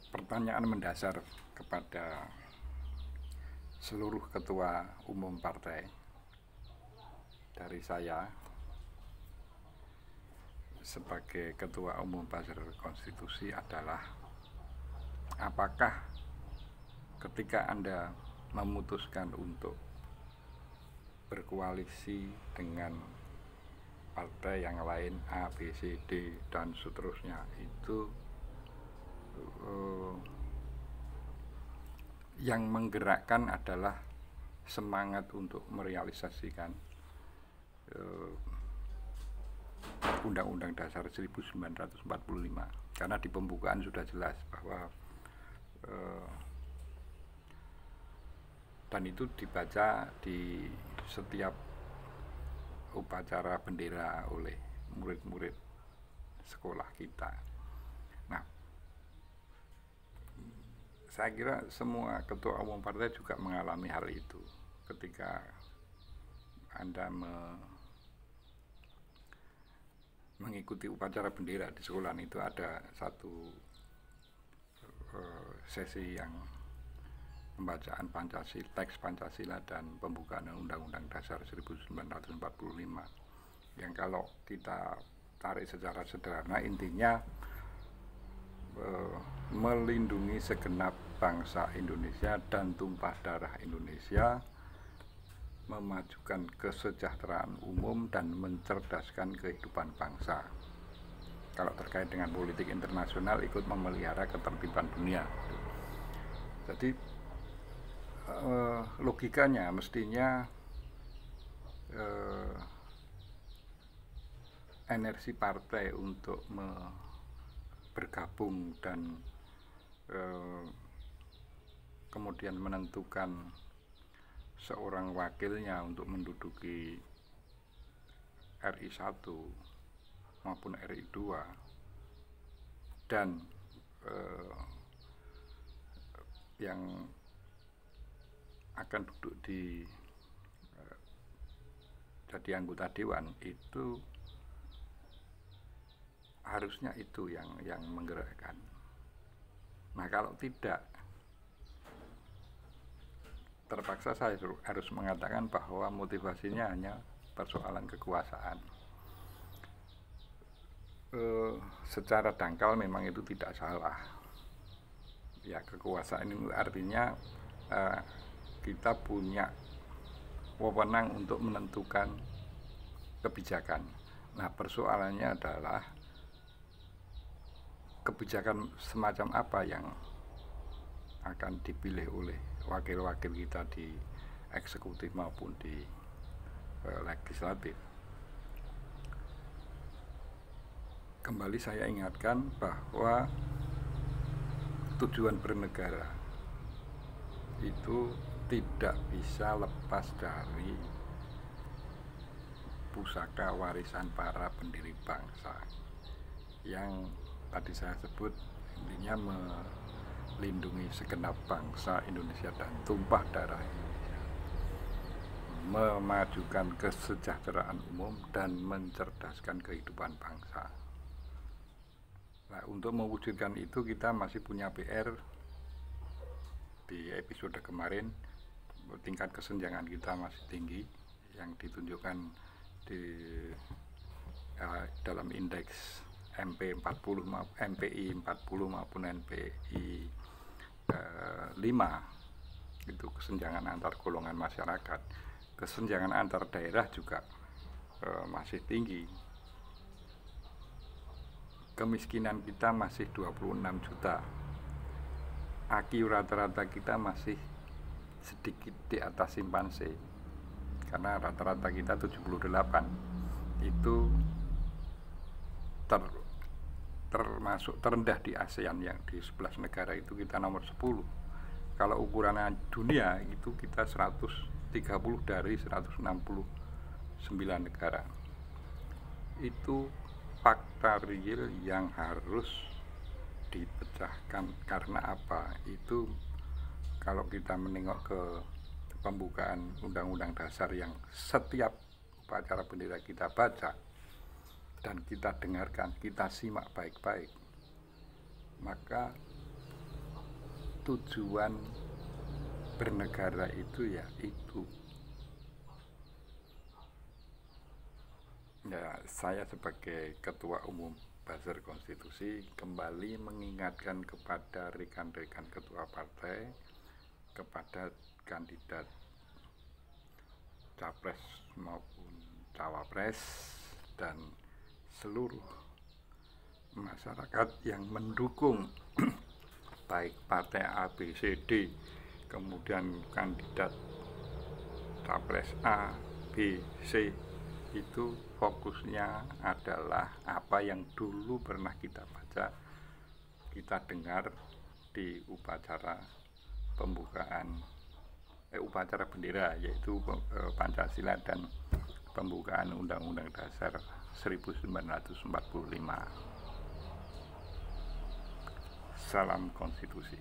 Pertanyaan mendasar kepada seluruh ketua umum partai dari saya sebagai ketua umum Buzzer Konstitusi adalah, apakah ketika Anda memutuskan untuk berkoalisi dengan partai yang lain A, B, C, D dan seterusnya, itu yang menggerakkan adalah semangat untuk merealisasikan Undang-Undang Dasar 1945, karena di pembukaan sudah jelas bahwa dan itu dibaca di setiap upacara bendera oleh murid-murid sekolah kita. Nah, saya kira semua ketua umum partai juga mengalami hal itu ketika Anda mengikuti upacara bendera di sekolah. Itu ada satu sesi yang pembacaan Pancasila, teks Pancasila dan pembukaan Undang-Undang Dasar 1945, yang kalau kita tarik secara sederhana intinya melindungi segenap bangsa Indonesia dan tumpah darah Indonesia, memajukan kesejahteraan umum dan mencerdaskan kehidupan bangsa. Kalau terkait dengan politik internasional, ikut memelihara ketertiban dunia. Jadi logikanya mestinya energi partai untuk bergabung dan kemudian menentukan seorang wakilnya untuk menduduki RI 1 maupun RI 2 dan yang akan duduk di jadi anggota dewan, itu harusnya itu yang menggerakkan. Nah, kalau tidak, terpaksa saya harus mengatakan bahwa motivasinya hanya persoalan kekuasaan. Secara dangkal memang itu tidak salah. Ya, kekuasaan itu artinya kita punya wewenang untuk menentukan kebijakan. Nah, persoalannya adalah kebijakan semacam apa yang akan dipilih oleh wakil-wakil kita di eksekutif maupun di legislatif. Kembali saya ingatkan bahwa tujuan bernegara itu tidak bisa lepas dari pusaka warisan para pendiri bangsa yang tadi saya sebut, intinya melindungi segenap bangsa Indonesia dan tumpah darah Indonesia, memajukan kesejahteraan umum dan mencerdaskan kehidupan bangsa. Nah, untuk mewujudkan itu kita masih punya PR. Di episode kemarin, tingkat kesenjangan kita masih tinggi, yang ditunjukkan di dalam indeks MPI 40 maupun NPI 5, itu kesenjangan antar golongan masyarakat. Kesenjangan antar daerah juga masih tinggi. Kemiskinan kita masih 26 juta. IQ rata-rata kita masih sedikit di atas simpanse, karena rata-rata kita 78. Itu termasuk terendah di ASEAN, yang di 11 negara itu kita nomor 10. Kalau ukurannya dunia itu kita 130 dari 169 negara. Itu fakta real yang harus dipecahkan. Karena apa? Itu kalau kita menengok ke pembukaan Undang-Undang Dasar yang setiap upacara bendera kita baca dan kita dengarkan, kita simak baik-baik, maka tujuan bernegara itu ya itu. Ya, saya sebagai Ketua Umum Buzzer Konstitusi kembali mengingatkan kepada rekan-rekan ketua partai, kepada kandidat capres maupun cawapres, dan seluruh masyarakat yang mendukung baik partai A, B, C, D, kemudian kandidat capres A, B, C, itu fokusnya adalah apa yang dulu pernah kita baca, kita dengar di upacara pembukaan upacara bendera, yaitu Pancasila dan pembukaan Undang-Undang Dasar 1945. Salam konstitusi.